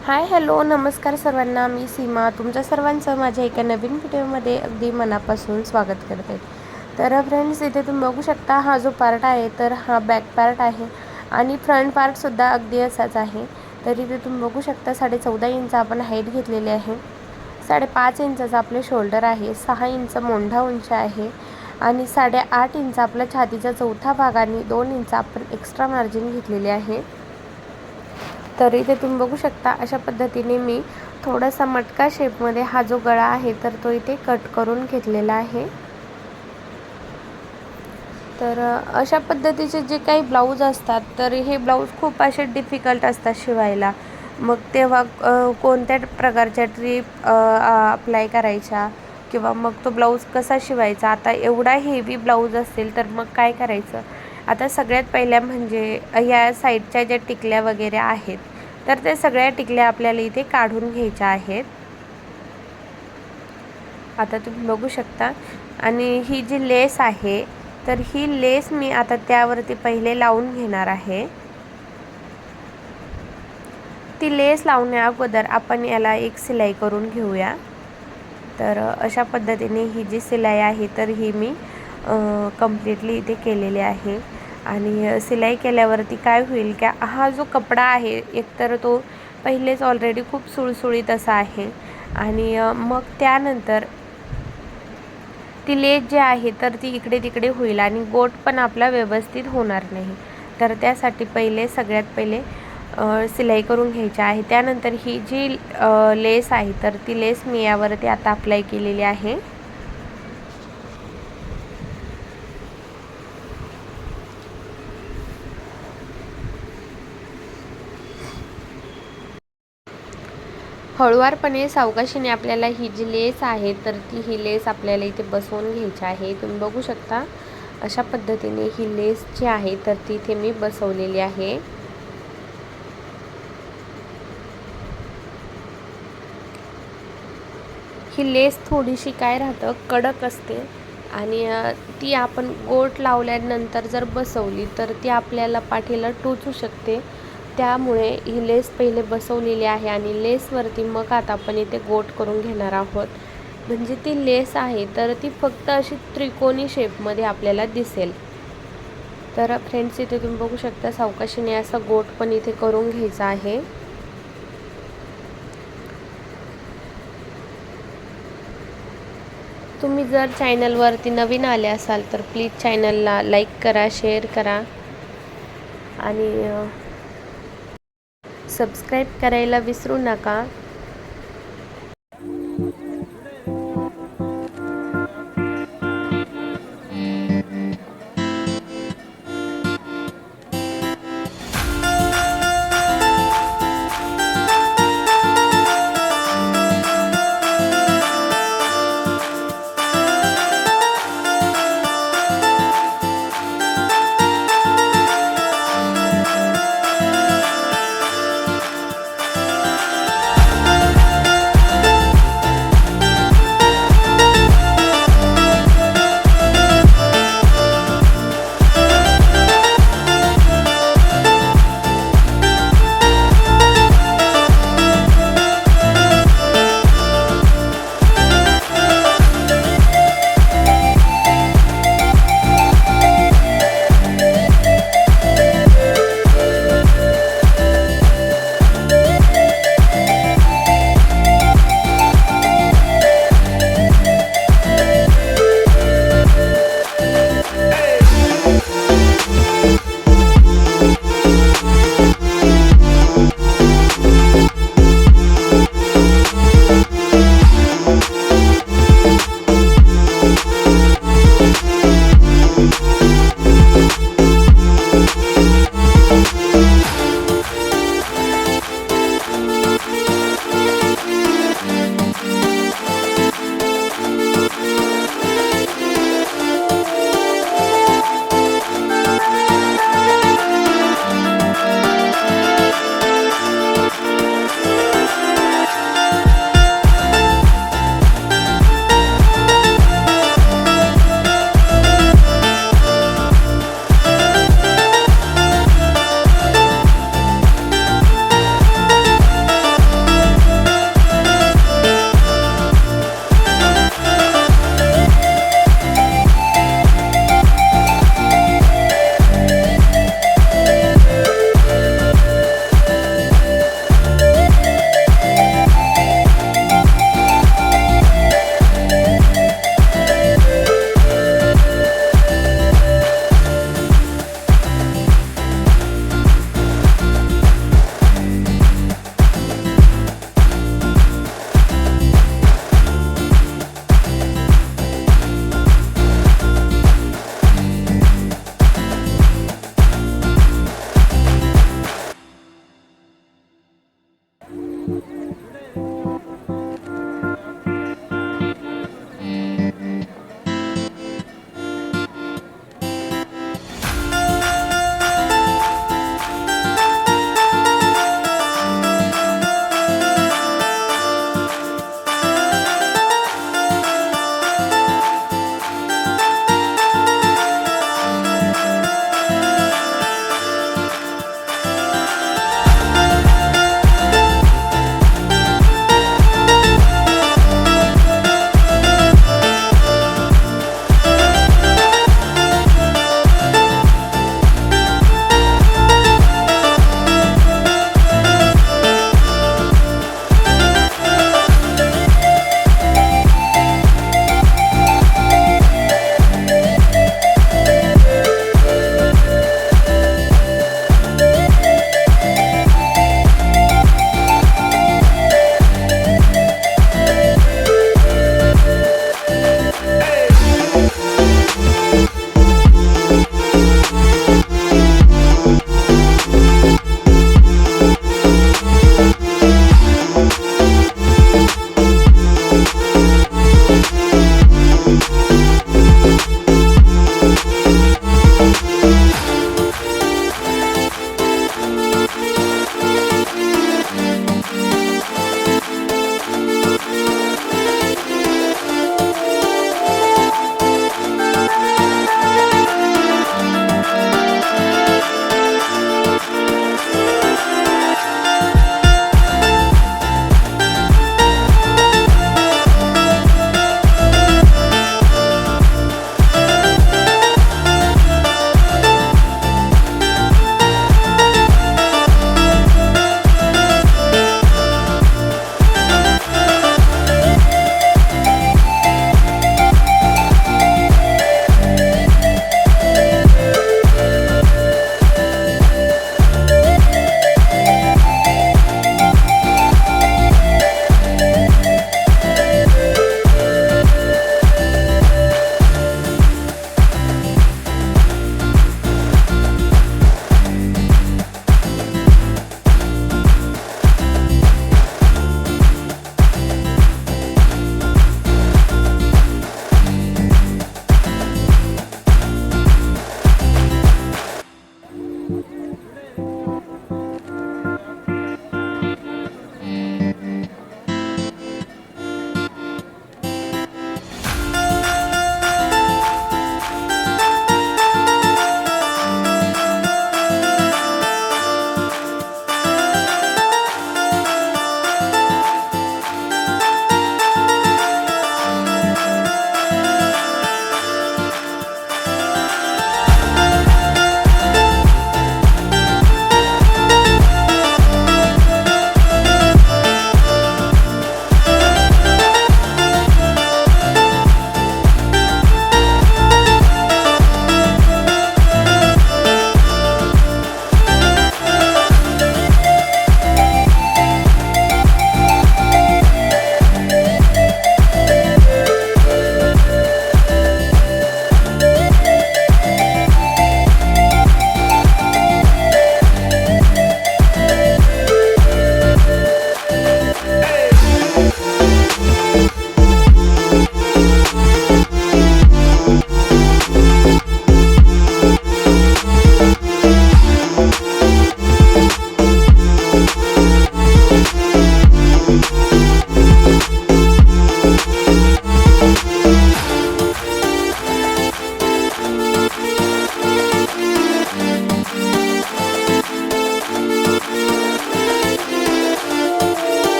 Hi hello नमस्कार सर्वांना, मी सीमा तुमच्या सर्वांचं माझ्या एका नवीन व्हिडिओमध्ये अगदी मनापासून स्वागत करते। तर फ्रेंड्स, इथे तुम्ही बघू शकता हा जो पार्ट आहे तर हा बॅक पार्ट आहे आणि फ्रंट पार्टसुद्धा अगदी असाच आहे। तर इथे तुम्ही बघू शकता 14.5 इंच आपण हाईट घेतलेली आहे, 5.5 इंचाचा आपले शोल्डर आहे, 6 इंच मोंढा उंची आहे आणि 8.5 इंच आपला छातीचा चौथा भाग आणि 2 इंच आपण एक्स्ट्रा मार्जिन घेतलेले आहे। तर इथे तुम्ही बघू शकता अशा पद्धतीने मी थोडासा मटका शेपमध्ये हा जो गळा आहे तर तो इथे कट करून घेतलेला आहे। तर अशा पद्धतीचे जे काही ब्लाऊज असतात तर हे ब्लाऊज खूप असे डिफिकल्ट असतात शिवायला। मग तेव्हा कोणत्या प्रकारच्या ट्रिप अप्लाय करायच्या किंवा मग तो ब्लाऊज कसा शिवायचा। आता एवढा हेवी ब्लाऊज असेल तर मग काय करायचं। आता सगळ्यात पहिल्या म्हणजे या साईडच्या ज्या टिकल्या वगैरे आहेत तर त्या सगळ्या टिकल्या आपल्याला इथे काढून घ्यायच्या आहेत। आता तुम्ही बघू शकता आणि ही जी लेस आहे तर ही लेस मी आता त्यावरती पहिले लावून घेणार आहे। ती लेस लावण्या अगोदर आपण याला एक सिलाई करून घेऊया। तर अशा पद्धतीने ही जी सिलाई आहे तर ही मी कंप्लीटली इथे केलेली आहे। आणि सिलाई केल्यावरती काय होईल की हा जो कपडा आहे एकतर तो पहिलेच ऑलरेडी खूप सुळसुळीत असा आहे आणि मग त्यानंतर ती लेस जी आहे तर ती इकडे तिकडे होईल आणि गोट पण आपला व्यवस्थित होणार नाही। तर त्यासाठी सगळ्यात पहिले सिलाई करून घ्यायची आहे। त्यानंतर ही जी लेस आहे तर ती लेस मी यावरती आता अप्लाय केलेली आहे। हळुवारपणे सावकाशीने आपल्याला ही जी लेस आहे तर ही लेस आपल्याला इथे बसवून घ्यायची आहे। तुम्ही बघू शकता अशा पद्धतीने ही लेस जी आहे तर ती इथे मी बसवलेली आहे। ही लेस थोडीशी काय राहतं कडक असते आणि ती आपण गोट लावल्यानंतर जर बसवली तर ती आपल्याला पाठीला टोचू शकते। त्यामुळे ही लेस पहिले बसवलेली आहे आणि लेसवरती मग आता आपण इथे गोट करून घेणार आहोत। म्हणजे ती लेस आहे तर ती फक्त अशी त्रिकोणी शेपमध्ये आपल्याला दिसेल। तर फ्रेंड्स, इथे तुम्ही बघू शकता सावकाशीने असा गोट पण इथे करून घ्यायचा आहे। तुम्ही जर चॅनलवरती नवीन आले असाल तर प्लीज चॅनलला लाईक करा, शेअर करा आणि सबस्क्राईब करायला विसरू नका।